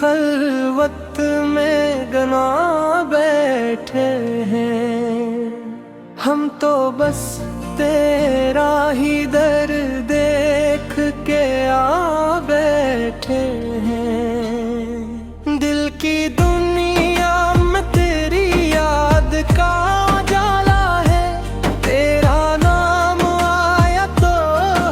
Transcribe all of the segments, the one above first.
खलवत में गना बैठे हैं। हम तो बस तेरा ही दर देख के आ बैठे हैं। दिल की दुनिया में तेरी याद का जाला है। तेरा नाम आया तो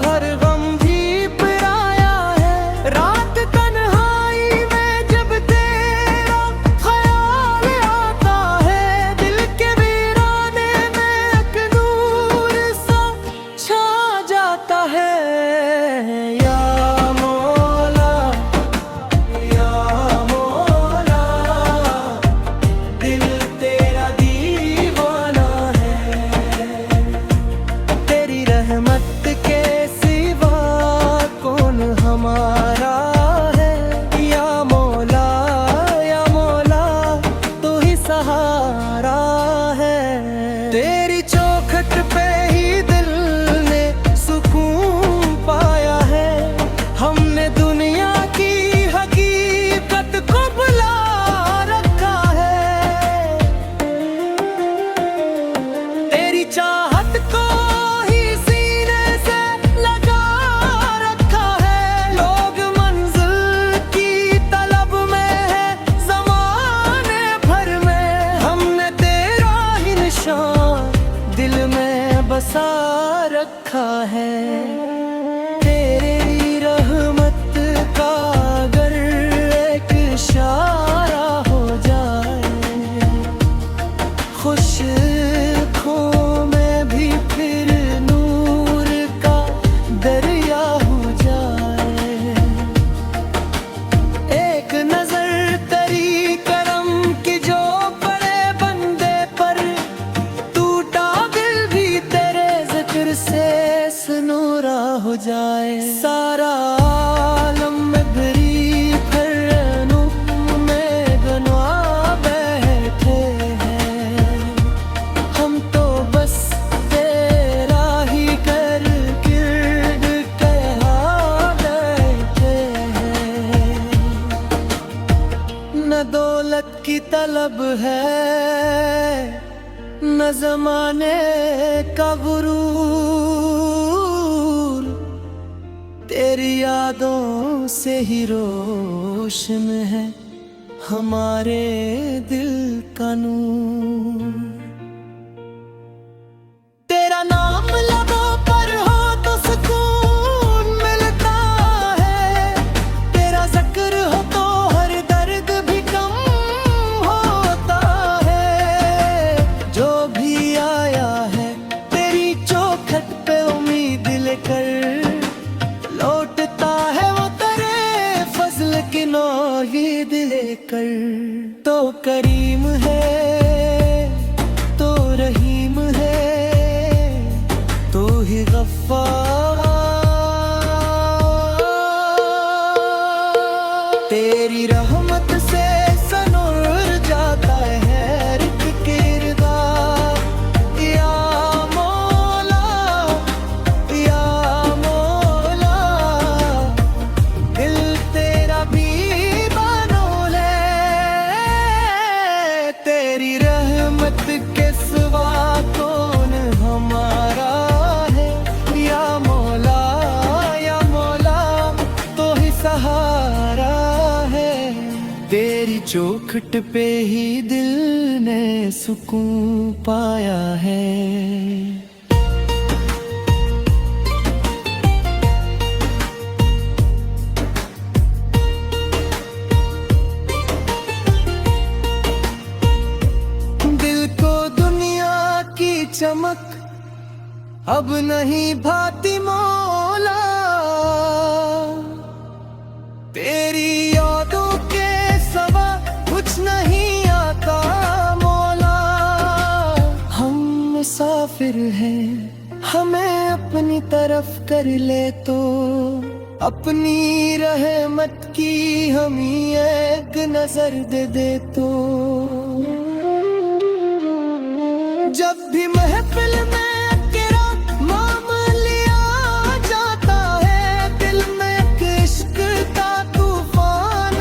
हर गम भी पिराया है। रात तन्हाई में जब तेरा ख्याल आता है, दिल के वीराने में एक नूर सा छा जाता है। या मौला, या मौला, दिल तेरा दीवाना है। तेरी रहमत के सिवा कौन हमारा है। या मौला, या मौला, तू ही सहारा है। तेरी चौखट पे ही दिल ने सुकून पाया है। हमने दुनिया की हकीकत को बुला रखा है। तेरी चाहत को ही सीने से लगा रखा है। लोग मंजिल की तलब में है ज़माने भर में। हमने तेरा ही निशान दिल में बसा रखा है। तेरी रहमत का अगर एक इशारा हो जाए, खुश आँखों में भी फिर नूर का दरिया हो जाए। एक नजर तेरी करम की जो पड़े बंदे पर, टूटा दिल भी तेरे जिक्र से सनूरा हो जाए। सारा आलम में भरी फरनू में गना बैठे हैं। हम तो बस तेरा ही कर गिर्द कहा बैठे हैं। न दौलत की तलब है, न ज़माने का गुरूर। तेरी यादों से ही रोशन है हमारे दिल का नूर। तेरा नाम लबों पर हो तो सुकून मिलता है। तेरा जिक्र हो तो हर दर्द भी कम होता है। जो भी आया है तेरी चौखट पे उम्मीद लेकर, लौटता है वो तेरे फजल की नौहीद लेकर। तो करीम है, तो रहीम है, तो ही गफ्फार। तेरी रहमत से सनूर जाता है हर एक किरदार। या मौला, या मौला, दिल तेरा भी बनोल है। तेरी रहमत के सिवा कौन हमारा है। या मौला, या मौला, तो ही सहारा है। तेरी चौखट पे ही दिल ने सुकून पाया है। दिल को दुनिया की चमक अब नहीं भाती मौला। तेरी यादों के सवा कुछ नहीं आता मौला। हम मुसाफिर हैं, हमें अपनी तरफ कर ले तो। अपनी रहमत की हमें एक नजर दे दे तो। जब भी महफिल में तेरा नाम लिया जाता है, दिल में एक इश्क का तूफान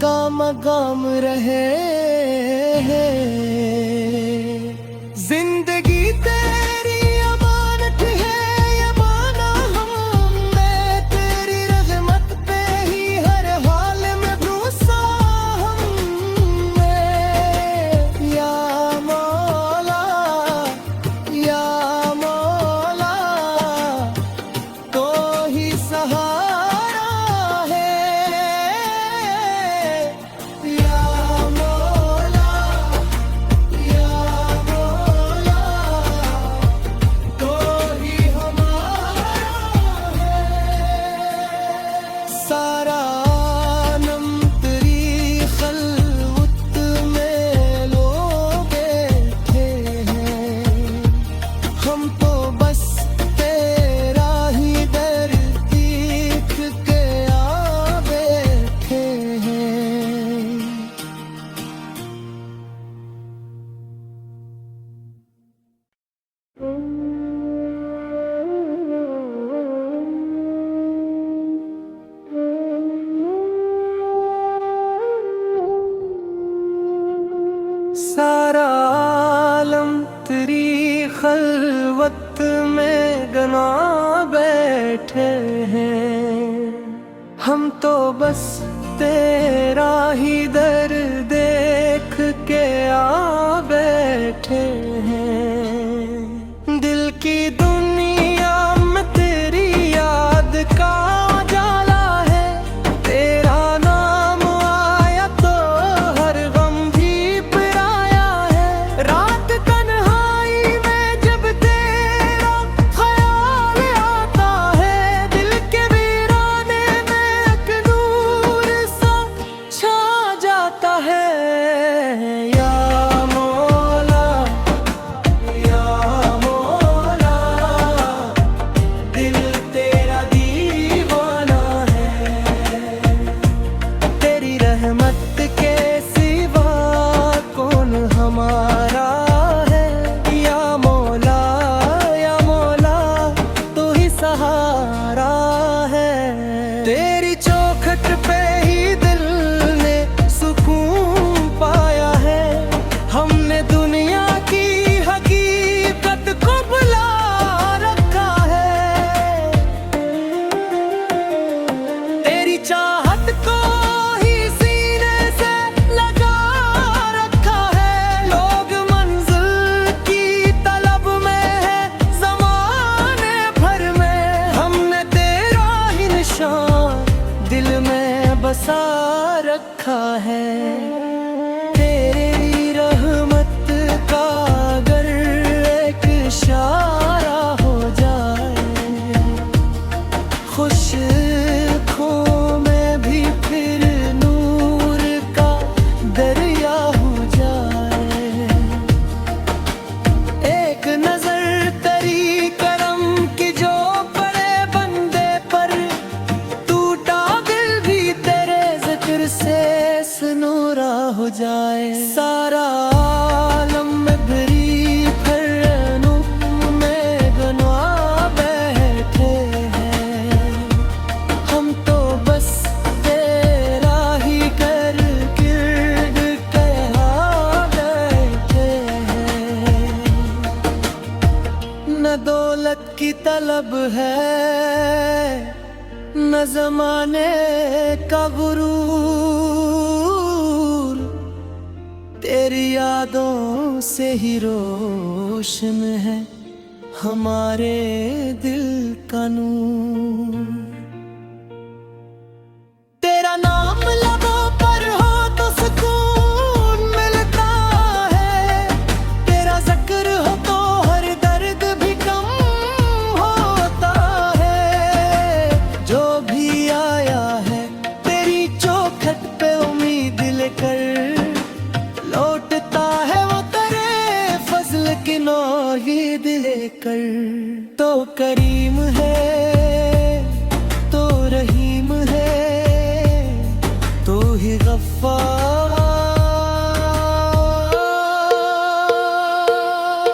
काम गाम रहे। जिंदगी तेरी अमानत है, ये माना हमने, तेरी रहमत पे ही हर हाल में भरोसा हमने। या मौला, या मौला, तो ही सहारा है। या मौला, या मौला, तो ही हमारा है। सारा आलम तेरी खलवत में लोग बैठे हैं, हम तो बस तेरा ही दर देख के आ बैठे हैं। सारा आलम तेरी खलवत में गना बैठे हैं, हम तो बस तेरा ही दर देख के आ बैठे हैं। दिल की दुनिया में तेरी याद का उजाला है, तेरा नाम आया तो हर गम भी पराया है। रात तन्हाई में जब तेरा ख्याल आता है, दिल के वीराने में एक नूर सा छा जाता है। या मौला, या मौला, दिल तेरा दीवाना है। तेरी रहमत के सिवा कौन हमारा है। या मौला, या मौला, तू ही सहारा है। तेरी चौखट पे ही दिल ने सुकून पाया है, हमने दुनिया की हकीकत को बुला रखा है। तेरी चाहत को ही सीने से लगा रखा है। लोग मंजिल की तलब में है ज़माने भर में, हमने तेरा ही निशान दिल में बसा रखा है। तेरी रहमत का अगर एक इशारा हो जाए, खुश आँखों में भी फिर नूर का दरिया हो जाए। एक नजर तेरी करम की जो पड़े बंदे पर, टूटा दिल भी तेरे जिक्र से सनूरा हो जाए। सारा आलम में भरी फरनू में गनवा बैठे हैं, हम तो बस तेरा ही कर गिर्द कहा बैठे हैं। न दौलत की तलब है, न जमाने का गुरूर, तेरी यादों से ही रोशन है हमारे दिल का नूर। तेरा नाम लबों पर हो तो सुकून मिलता है, तेरा जिक्र हो तो हर दर्द भी कम होता है। जो भी आया है तेरी चौखट पे उम्मीद लेकर, लौटता है वो तेरे फजल की नौहीद लेकर। तो करीम है, तो रहीम है, तो ही गफ्फार।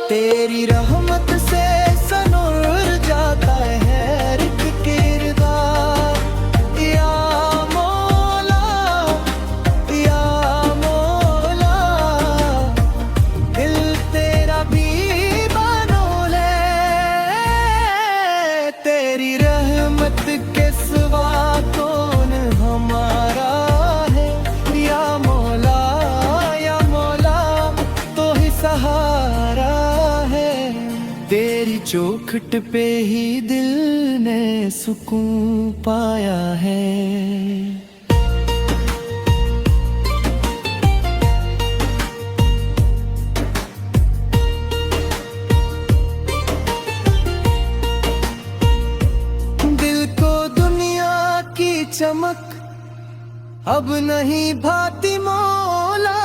तेरी रहमत से सनूर जाता है हर एक किरदार। या मौला, चौखट पे ही दिल ने सुकून पाया है। दिल को दुनिया की चमक अब नहीं भाती मौला,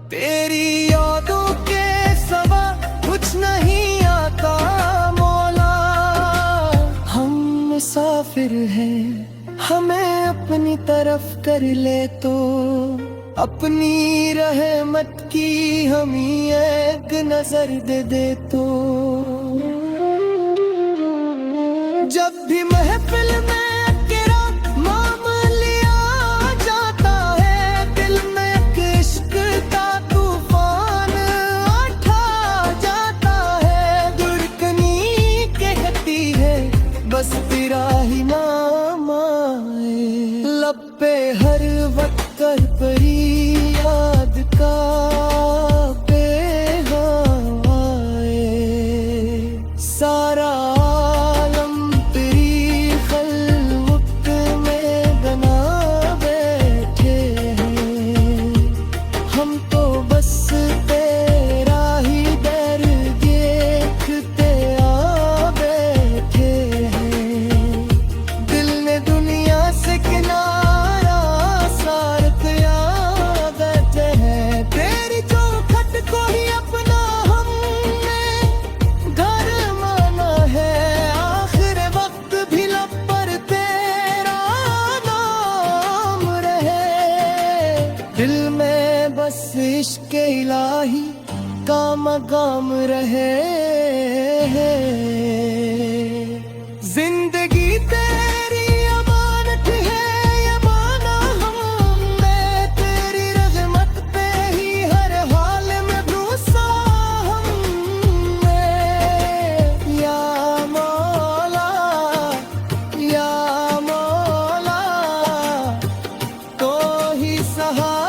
तेरी यादों के सवा कुछ नहीं आता मौला। हम मुसाफिर हैं, हमें अपनी तरफ कर ले तो, अपनी रहमत की हमें एक नजर दे दे तो। जब भी महफिल में बस तेरा ही नाम आए, लब पे हर वक्त कर परी याद का पैगाम आए। सारा आलम तेरी खलवत में बना बैठे हैं, हम तो बस तेरा ही दर देखते आ बैठे हैं। दिल में बस इश्क़ इलाही का मकाम रहे। जिंदगी तेरी अमानत है, ये माना हमने, तेरी रहमत पे ही हर हाल में भरोसा हमने। या मौला, या मौला, तो ही सहारा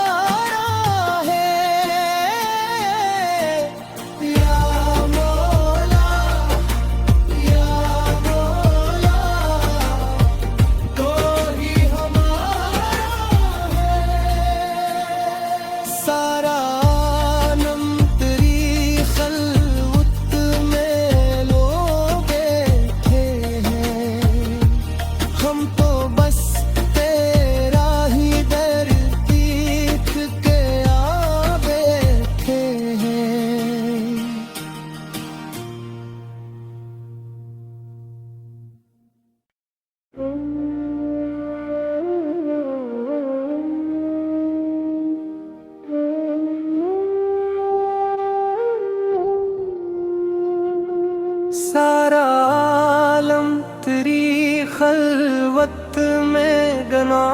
सारा आलम तेरी खलवत में गना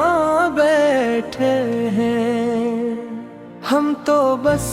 बैठे हैं, हम तो बस